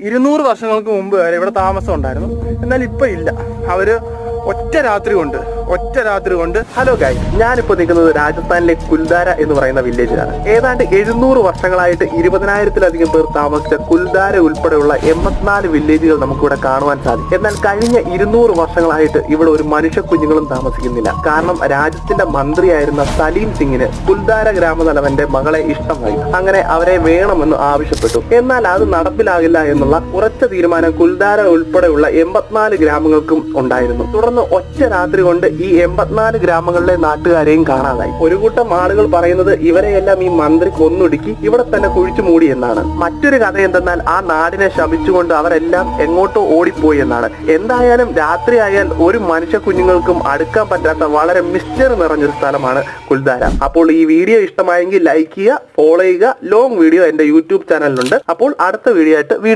200 വർഷങ്ങൾക്ക് മുമ്പ് വരെ ഇവിടെ താമസം ഉണ്ടായിരുന്നു. എന്നാൽ ഇപ്പൊ ഇല്ല. അവര് ഒറ്റ രാത്രി കൊണ്ട് ഹലോ ഗൈസ്, ഞാനിപ്പോൾ നിൽക്കുന്നത് രാജസ്ഥാനിലെ കുൽധാര എന്ന് പറയുന്ന വില്ലേജിലാണ്. ഏതാണ്ട് 700 വർഷങ്ങളായിട്ട് 20,000-ലധികം പേർ താമസിച്ച കുൽധാര ഉൾപ്പെടെയുള്ള 84 വില്ലേജുകൾ നമുക്കിവിടെ കാണുവാൻ സാധിക്കും. എന്നാൽ കഴിഞ്ഞ 200 വർഷങ്ങളായിട്ട് ഇവിടെ ഒരു മനുഷ്യ കുഞ്ഞുങ്ങളും താമസിക്കുന്നില്ല. കാരണം രാജ്യത്തിന്റെ മന്ത്രിയായിരുന്ന സലീം സിംഗിന് കുൽധാര ഗ്രാമതലവന്റെ മകളെ ഇഷ്ടമായി. അങ്ങനെ അവരെ വേണമെന്ന് ആവശ്യപ്പെട്ടു. എന്നാൽ അത് നടപ്പിലാകില്ല എന്നുള്ള ഉറച്ച തീരുമാനം കുൽധാര ഉൾപ്പെടെയുള്ള 84 ഗ്രാമങ്ങൾക്കും ഉണ്ടായിരുന്നു. തുടർന്ന് ഒറ്റ രാത്രി കൊണ്ട് ഈ 84 ഗ്രാമങ്ങളിലെ നാട്ടുകാരെയും കാണാതായി. ഒരു കൂട്ടം ആളുകൾ പറയുന്നത് ഇവരെയെല്ലാം ഈ മന്ത്രി കൊന്നൊടുക്കി ഇവിടെ തന്നെ കുഴിച്ചു മൂടി എന്നാണ്. മറ്റൊരു കഥ എന്തെന്നാൽ ആ നാടിനെ ശപിച്ചുകൊണ്ട് അവരെല്ലാം എങ്ങോട്ടോ ഓടിപ്പോയി എന്നാണ്. എന്തായാലും രാത്രിയായാൽ ഒരു മനുഷ്യ കുഞ്ഞുങ്ങൾക്കും അടുക്കാൻ പറ്റാത്ത വളരെ മിസ്റ്ററി നിറഞ്ഞൊരു സ്ഥലമാണ് കുൽധാര. അപ്പോൾ ഈ വീഡിയോ ഇഷ്ടമായെങ്കിൽ ലൈക്ക് ചെയ്യുക, ഫോളോ ചെയ്യുക. ലോങ് വീഡിയോ എന്റെ യൂട്യൂബ് ചാനലിലുണ്ട്. അപ്പോൾ അടുത്ത വീഡിയോ ആയിട്ട് വീണ്ടും